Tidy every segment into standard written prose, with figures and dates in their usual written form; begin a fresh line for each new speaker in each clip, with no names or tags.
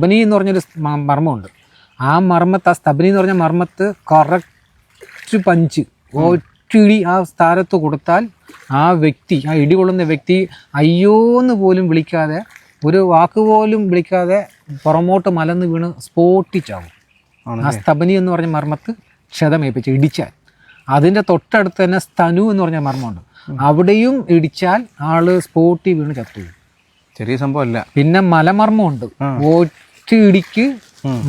സ്തബനി എന്ന് പറഞ്ഞൊരു മർമ്മമുണ്ട്. ആ മർമ്മത്ത്, ആ സ്തബനി എന്ന് പറഞ്ഞ മർമ്മത്ത് കറക്റ്റ് പഞ്ച് ഒറ്റിടി ആ സ്ഥാനത്ത് കൊടുത്താൽ ആ വ്യക്തി, ആ ഇടികൊള്ളുന്ന വ്യക്തി അയ്യോന്ന് പോലും വിളിക്കാതെ, ഒരു വാക്ക് പോലും വിളിക്കാതെ പുറമോട്ട് മലന്ന് വീണ് സ്പോട്ടിച്ചാവും. ആ സ്തബനി എന്ന് പറഞ്ഞ മർമ്മത്ത് ക്ഷതമേൽപ്പിച്ച് ഇടിച്ചാൽ. അതിൻ്റെ തൊട്ടടുത്ത് തന്നെ സ്തനു എന്ന് പറഞ്ഞ മർമ്മമുണ്ട്. അവിടെയും ഇടിച്ചാൽ ആള് സ്പോട്ടി വീണ് ചത്തു.
ചെറിയ സംഭവമല്ല.
പിന്നെ മലമർമ്മമുണ്ട്. ഒറ്റ ഇടിക്ക്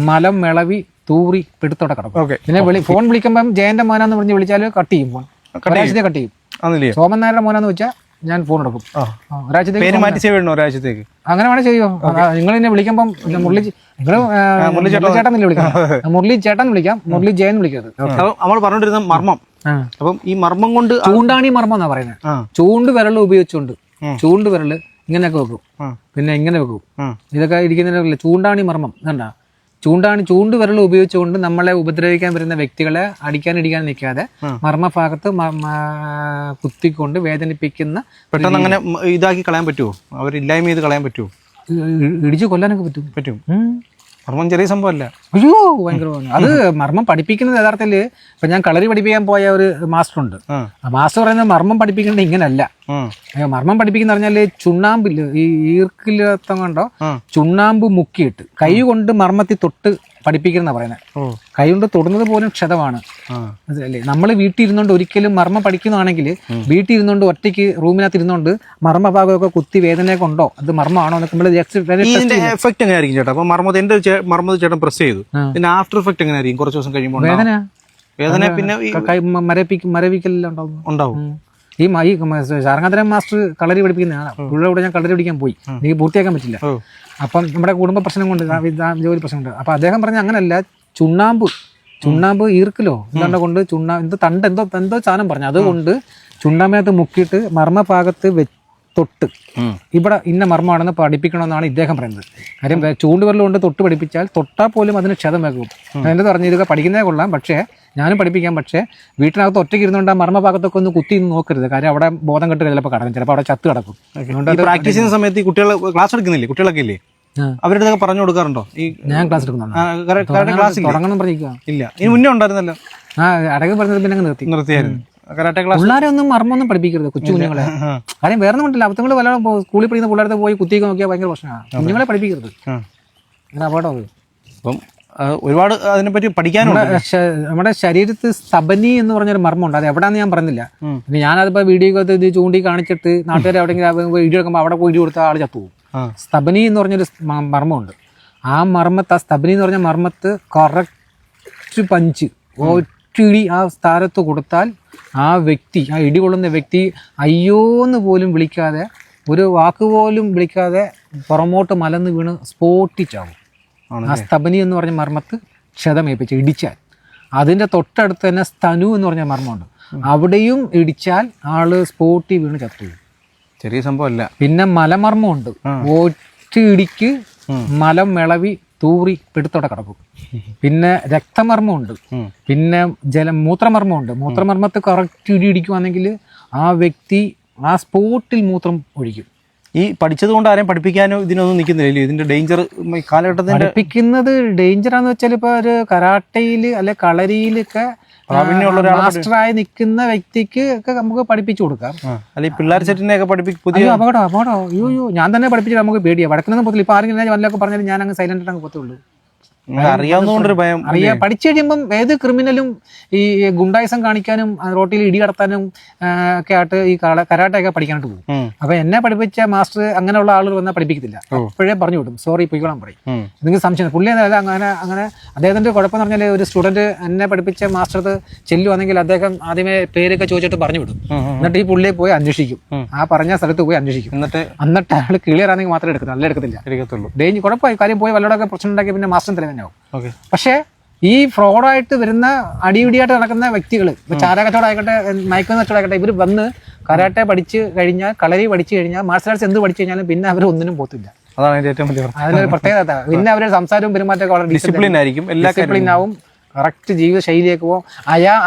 മലം വിളവി തൂറി പിടുത്തോടെ കിടക്കും. പിന്നെ ഫോൺ വിളിക്കുമ്പം ജയന്റെ മോനാന്ന് പറഞ്ഞ് വിളിച്ചാൽ കട്ട് ചെയ്യും. ഫോൺ ഒരാഴ്ചത്തെ കട്ട് ചെയ്യും. സോമൻ നായരുടെ മോനാന്ന് വെച്ചാൽ ഞാൻ ഫോൺ എടുക്കും. ഒരാഴ്ചത്തേക്ക് അങ്ങനെ വേണേ ചെയ്യോ. നിങ്ങൾ എന്നെ വിളിക്കുമ്പം മുരളി ചേട്ടൻ വിളിക്കാം, മുരളി ചേട്ടൻ വിളിക്കാം, മുരളി ജയൻ വിളിക്കരുത്.
നമ്മൾ പറഞ്ഞോണ്ടിരുന്ന മർമ്മം. അപ്പം ഈ മർമ്മം കൊണ്ട്
ചൂണ്ടാണി മർമ്മം എന്നാ പറയുന്നത്. ചൂണ്ട് വിരൽ ഉപയോഗിച്ചുകൊണ്ട് ചൂണ്ട് വിരല് ഇങ്ങനെയൊക്കെ വെക്കും, പിന്നെ ഇങ്ങനെ വെക്കും. ഇതൊക്കെ ഇരിക്കുന്നതിനല്ല ചൂണ്ടാണി മർമ്മം. കണ്ടാ, ചൂണ്ട് വിരൽ ഉപയോഗിച്ചുകൊണ്ട് നമ്മളെ ഉപദ്രവിക്കാൻ വരുന്ന വ്യക്തികളെ ഇടിക്കാൻ നിൽക്കാതെ മർമ്മഭാഗത്ത് കുത്തിക്കൊണ്ട് വേദനിപ്പിക്കുന്ന.
പെട്ടെന്ന് അങ്ങനെ ഇതാക്കി കളയാൻ പറ്റുമോ? അവരില്ലായ്മ ചെയ്ത് കളയാൻ പറ്റുമോ?
ഇടിച്ചു കൊല്ലാനൊക്കെ പറ്റും.
മർമ്മം ചെറിയ സംഭവമല്ല.
അയ്യോ, ഭയങ്കരമാണ് അത്. മർമ്മം പഠിപ്പിക്കുന്നത് യഥാർത്ഥത്തിൽ ഇപ്പൊ ഞാൻ കളരി പഠിപ്പിക്കാൻ പോയ ഒരു മാസ്റ്റർ ഉണ്ട്. ആ മാസ്റ്റർ പറയുന്നത് മർമ്മം പഠിപ്പിക്കേണ്ടത് ഇങ്ങനല്ല. മർമ്മം പഠിപ്പിക്കുന്ന പറഞ്ഞാല് ചുണ്ണാമ്പില് ഈ ഈർക്കിലത്തം കൊണ്ടോ ചുണ്ണാമ്പ് മുക്കിയിട്ട് കൈ കൊണ്ട് മർമ്മത്തിൽ തൊട്ട് പഠിപ്പിക്കുന്ന പറയുന്നത്. കൈ കൊണ്ട് തൊടുന്നത് പോലും ക്ഷതമാണ്. അല്ലേ, നമ്മൾ വീട്ടിൽ ഇരുന്നോണ്ട് ഒരിക്കലും മർമ്മം പഠിക്കുന്നതാണെങ്കിൽ വീട്ടിൽ ഇരുന്നോണ്ട് ഒറ്റയ്ക്ക് റൂമിനകത്ത് ഇരുന്നോണ്ട് മർമ്മഭാഗമൊക്കെ കുത്തി വേദനയൊക്കെ ഉണ്ടോ, അത് മർമ്മമാണോ എന്നൊക്കെ നമ്മൾ
എഫക്ട് എങ്ങനെയായിരിക്കും ചേട്ടാ? അപ്പൊ മർമ്മത്തിൽ ചേട്ടൻ പ്രസ് ചെയ്തു, പിന്നെ ആഫ്റ്റർ എഫക്ട് എങ്ങനെയായിരിക്കും? കുറച്ച് ദിവസം കഴിയുമ്പോൾ വേദന പിന്നെ
മരവിക്കലെല്ലാം ഉണ്ടാവും. ഈ ശാരംഗാധരൻ മാസ്റ്റർ കളരി പഠിപ്പിക്കുന്നതാണ്. പുള്ളിയുടെ കൂടെ ഞാൻ കളരി പഠിക്കാൻ പോയി. എനിക്ക് പൂർത്തിയാക്കാൻ പറ്റില്ല. അപ്പം നമ്മുടെ കുടുംബ പ്രശ്നം കൊണ്ട്, ജോലി പ്രശ്നമുണ്ട്. അപ്പൊ അദ്ദേഹം പറഞ്ഞ അങ്ങനല്ല, ചുണ്ണാമ്പ് ഈർക്കിലോ എന്താണ്ട് കൊണ്ട് തണ്ട് എന്തോ സാധനം പറഞ്ഞു, അതുകൊണ്ട് ചുണ്ണാമ്പിനകത്ത് മുക്കിയിട്ട് മർമ്മഭാഗത്ത് തൊട്ട് ഇവിടെ ഇന്ന മർമ്മമാണെന്ന് പഠിപ്പിക്കണമെന്നാണ് ഇദ്ദേഹം പറയുന്നത്. കാര്യം ചൂണ്ടുവിരൽ കൊണ്ട് തൊട്ട് പഠിപ്പിച്ചാൽ തൊട്ടാൽ പോലും അതിന് ക്ഷതം വെക്കും. എന്റെ പറഞ്ഞു ഇതൊക്കെ പഠിക്കുന്നതേ കൊള്ളാം, പക്ഷേ ഞാനും പഠിപ്പിക്കാം, പക്ഷേ വീട്ടിനകത്ത് ഒറ്റയ്ക്ക് ഇരുന്നുകൊണ്ട് ആ മർമ്മഭാഗത്തൊക്കെ ഒന്ന് കുത്തി നോക്കരുത്. കാര്യം അവിടെ ബോധം കെട്ട് ചിലപ്പോൾ കിടക്കും, ചിലപ്പോൾ അവിടെ ചത്ത് കിടക്കും.
പ്രാക്ടീസ് ചെയ്യുന്ന സമയത്ത് കുട്ടികൾ ക്ലാസ് എടുക്കുന്നില്ലേ, കുട്ടികളൊക്കെ ഇല്ലേ, അവരുടെ പറഞ്ഞു കൊടുക്കാറുണ്ടോ?
ഞാൻ ക്ലാസ് എടുക്കുന്നുണ്ട്. തുടങ്ങണം പറഞ്ഞിരിക്കുക.
ഇല്ല, ഇനി മുന്നേ ഉണ്ടായിരുന്നല്ലോ.
അടക്കം പറഞ്ഞത് പിന്നെ
നിർത്തിയായിരുന്നു.
പിള്ളേരെ ഒന്നും മർമ്മൊന്നും പഠിപ്പിക്കരുത്, കൊച്ചു കുഞ്ഞുങ്ങളെ. കാര്യം വേറെ ഒന്നും പറ്റില്ല. അപ്പൊ വല്ല സ്കൂളിൽ പഠിക്കുന്ന പിള്ളേരെ പോയി കുത്തിയൊക്കെ നോക്കിയാൽ ഭയങ്കര പ്രശ്നമാണ്. കുഞ്ഞുങ്ങളെ പഠിപ്പിക്കരുത്, അങ്ങനെ അപകടം.
അപ്പം ഒരുപാട് അതിനെപ്പറ്റി പഠിക്കാനുണ്ട്.
നമ്മുടെ ശരീരത്തിൽ സ്തബനി എന്ന് പറഞ്ഞൊരു മർമ്മമുണ്ട്. അത് എവിടെയാന്ന് ഞാൻ പറഞ്ഞില്ല. പിന്നെ ഞാനതിപ്പോ വീഡിയോ ഇത് ചൂണ്ടി കാണിച്ചിട്ട് നാട്ടുകാരെ എവിടെയെങ്കിലും വീഡിയോ എടുക്കുമ്പോൾ അവിടെ പോയി കൊടുത്താൽ ആള് ചത്തുപോകും. സ്തബനി എന്ന് പറഞ്ഞൊരു മർമ്മമുണ്ട്. ആ മർമ്മത്ത്, ആ സ്തബനി എന്ന് പറഞ്ഞ മർമ്മത്ത് കറക്റ്റ് പഞ്ച് ഒറ്റിടി ആ സ്ഥാനത്ത് കൊടുത്താൽ ആ വ്യക്തി, ആ ഇടികൊള്ളുന്ന വ്യക്തി അയ്യോന്ന് പോലും വിളിക്കാതെ, ഒരു വാക്ക് പോലും വിളിക്കാതെ പുറമോട്ട് മലന്ന് വീണ് സ്പോട്ടിച്ചാവും. ആ സ്തബനി എന്ന് പറഞ്ഞ മർമ്മത്ത് ക്ഷതമേൽപ്പിച്ച് ഇടിച്ചാൽ. അതിൻ്റെ തൊട്ടടുത്ത് തന്നെ സ്തനു എന്ന് പറഞ്ഞ മർമ്മമുണ്ട്. അവിടെയും ഇടിച്ചാൽ ആള് സ്പോട്ടി വീണ് ചത്തു.
ചെറിയ സംഭവമല്ല. പിന്നെ
മലമർമ്മമുണ്ട്. ഒറ്റ ഇടിക്ക് മലം വിളവി തൂറി പിടുത്തോടെ കിടക്കും. പിന്നെ രക്തമർമ്മമുണ്ട്. പിന്നെ മൂത്രമർമ്മമുണ്ട്. മൂത്രമർമ്മത്ത് കറക്റ്റ് ഇടിക്കുവാണെങ്കിൽ ആ വ്യക്തി ആ സ്പോട്ടിൽ മൂത്രം ഒഴിക്കും.
ഈ പഠിച്ചത് കൊണ്ട് ആരെയും പഠിപ്പിക്കാനോ ഇതിനൊന്നും നിൽക്കുന്നില്ല. ഇതിന്റെ ഡേഞ്ചർ കാലഘട്ടത്തിൽ
പഠിപ്പിക്കുന്നത് ഡേഞ്ചറാന്ന് വെച്ചാൽ ഇപ്പൊ ഒരു കരാട്ടയിൽ അല്ലെ കളരിയിലൊക്കെ മാസ്റ്ററായി നിൽക്കുന്ന വ്യക്തിക്ക് ഒക്കെ നമുക്ക് പഠിപ്പിച്ചു കൊടുക്കാം.
അല്ലെങ്കിൽ പിള്ളേർ സെറ്റിനെയൊക്കെ പുതിയ
അപകടം അയ്യോ, ഞാൻ തന്നെ പഠിപ്പിച്ചിട്ട് നമുക്ക് പേടിയാണ്. വടക്കുന്നൊന്നും പോകത്തില്ല. ഇപ്പൊ ആരെങ്കിലും വല്ലതൊക്കെ പറഞ്ഞാൽ ഞാൻ അങ്ങ് സൈലന്റ് അങ്ങ് പോത്തുള്ളൂ.
അറിയാവുന്നതുകൊണ്ടൊരു ഭയം.
പഠിച്ചു കഴിയുമ്പം ഏത് ക്രിമിനലും ഈ ഗുണ്ടായിസം കാണിക്കാനും റോട്ടിൽ ഇടി കടത്താനും ഒക്കെ ആയിട്ട് ഈ കരാട്ടയൊക്കെ പഠിക്കാനായിട്ട് പോകും. അപ്പൊ എന്നെ പഠിപ്പിച്ച മാസ്റ്റർ അങ്ങനെയുള്ള ആളുകൾ വന്നാൽ പഠിപ്പിക്കത്തില്ല. അപ്പോഴേ പറഞ്ഞു വിടും, സോറി പോയിക്കോളാൻ പറയും. നിങ്ങൾക്ക് സംശയം പുള്ളി അങ്ങനെ അദ്ദേഹത്തിന്റെ കുഴപ്പമെന്ന് പറഞ്ഞാൽ ഒരു സ്റ്റുഡന്റ് എന്നെ പഠിപ്പിച്ച മാസ്റ്റർ ചെല്ലുവാണെങ്കിൽ അദ്ദേഹം ആദ്യമേ പേരൊക്കെ ചോദിച്ചിട്ട് പറഞ്ഞു വിടും. എന്നിട്ട് ഈ പുള്ളിയെ പോയി അന്വേഷിക്കും. ആ പറഞ്ഞ സ്ഥലത്ത് പോയി അന്വേഷിക്കും. എന്നിട്ട് അയാൾ ക്ലിയർ ആണെങ്കിൽ മാത്രമേ എടുക്കത്തുള്ളൂ, അല്ല എടുക്കത്തില്ല. ഡേഞ്ചർ കുഴപ്പമായി കാര്യം പോയി വല്ലതൊക്കെ പ്രശ്നം ഉണ്ടാക്കി പിന്നെ മാസ്റ്റർ തന്നെ. പക്ഷെ ഈ ഫ്രോഡായിട്ട് വരുന്ന അടിപിടിയായിട്ട് നടക്കുന്ന വ്യക്തികൾ, ഇപ്പൊ ചാരകച്ചവടം ആയിക്കോട്ടെ, മയക്കുന്ന കച്ചവടം ആയിക്കോട്ടെ, ഇവർ വന്ന് കരാട്ടെ പഠിച്ചു കഴിഞ്ഞാൽ, കളരി പഠിച്ചു കഴിഞ്ഞാൽ, മാർഷൽ ആർട്സ് എന്ത് പഠിച്ചു കഴിഞ്ഞാലും പിന്നെ അവർ ഒന്നിനും പോത്തില്ല.
അതാണ് ഏറ്റവും വലിയ
അതിനൊരു പ്രത്യേകത. പിന്നെ അവരുടെ സംസാരവും പെരുമാറ്റമൊക്കെ വളരെ
ഡിസിപ്ലിൻ ആയിരിക്കും,
ഡിസിപ്ലിൻ ആവും, കറക്റ്റ് ജീവിത ശൈലിയൊക്കെ പോകും.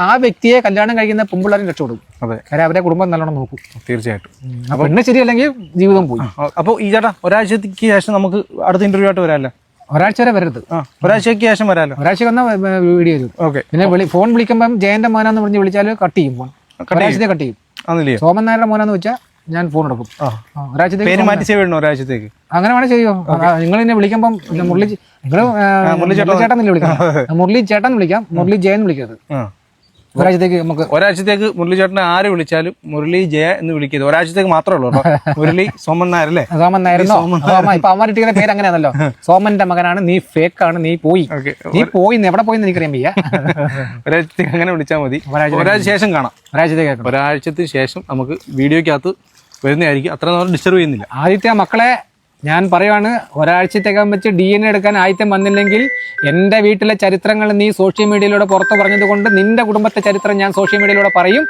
ആ വ്യക്തിയെ കല്യാണം കഴിക്കുന്ന പെൺപിള്ളേരും രക്ഷപ്പെടും. കാര്യം അവരെ കുടുംബം നല്ലോണം നോക്കും.
തീർച്ചയായിട്ടും.
അപ്പൊ പെണ്ണ് ശരിയല്ലെങ്കിൽ ജീവിതം പോയി.
അപ്പോൾ ഈ ചേട്ടാ ഒരാഴ്ചക്ക് ശേഷം നമുക്ക് അടുത്ത ഇന്റർവ്യൂ ആയിട്ട് വരാമല്ലോ.
ഒരാഴ്ച വരെ വരരുത്.
ഒരാഴ്ചയ്ക്ക് ശേഷം വരാലോ.
ഒരാഴ്ച വന്നാൽ വീഡിയോ വരും.
ഓക്കെ.
പിന്നെ ഫോൺ വിളിക്കുമ്പം ജയന്റെ മോനാന്ന് പറഞ്ഞ് വിളിച്ചാൽ കട്ട് ചെയ്യും ഫോൺ. ഒരാഴ്ചത്തെ കട്ട് ചെയ്യും.
ആണല്ലേ?
സോമൻ നായരുടെ മോനാന്ന് വെച്ചാൽ ഞാൻ ഫോൺ എടുക്കും. ഒരാഴ്ചത്തേക്ക്
പേര് മാറ്റി സേവ് ചെയ്യണോ ഒരാഴ്ചത്തേക്ക്?
അങ്ങനെ വേണേ ചെയ്യോ. നിങ്ങൾ എന്നെ വിളിക്കുമ്പം മുരളി ചേട്ടൻ വിളിക്കാം, മുരളി ചേട്ടൻ വിളിക്കാം, മുരളി ജയൻ വിളിക്കരുത്. ഒരാഴ്ചത്തേക്ക് നമുക്ക്
ഒരാഴ്ചത്തേക്ക് മുരളി ചേട്ടനെ ആര് വിളിച്ചാലും മുരളി ജയ എന്ന് വിളിക്കരുത്. ഒരാഴ്ചത്തേക്ക് മാത്രമേ ഉള്ളൂ കേട്ടോ. മുരളി സോമൻ നായർ അല്ലേ?
സോമൻ നായരുന്നോ? ഇപ്പൊ അമ്മ ഇട്ടിരിക്കുന്ന പേര് അങ്ങനെയാണല്ലോ. സോമന്റെ മകനാണ്, നീ ഫേക്കാണ്, നീ പോയി, നീ പോയി, എവിടെ പോയി എനിക്കറിയാൻ വയ്യ.
ഒരാഴ്ചത്തേക്ക് അങ്ങനെ വിളിച്ചാൽ മതി. ഒരാഴ്ച ശേഷം കാണാം. ഒരാഴ്ചത്തിന് ശേഷം നമുക്ക് വീഡിയോക്കകത്ത് വരുന്നതായിരിക്കും. അത്ര നേരം ഡിസ്റ്റർബ് ചെയ്യുന്നില്ല.
ആദ്യത്തെ മക്കളെ ഞാൻ പറയുവാണ്, ഒരാഴ്ചത്തേക്കകം വെച്ച് DNA എടുക്കാൻ ആദ്യം വന്നില്ലെങ്കിൽ എൻ്റെ വീട്ടിലെ ചരിത്രങ്ങൾ നീ സോഷ്യൽ മീഡിയയിലൂടെ പുറത്ത് പറഞ്ഞത് കൊണ്ട് നിന്റെ കുടുംബത്തെ ചരിത്രം ഞാൻ സോഷ്യൽ മീഡിയയിലൂടെ പറയും.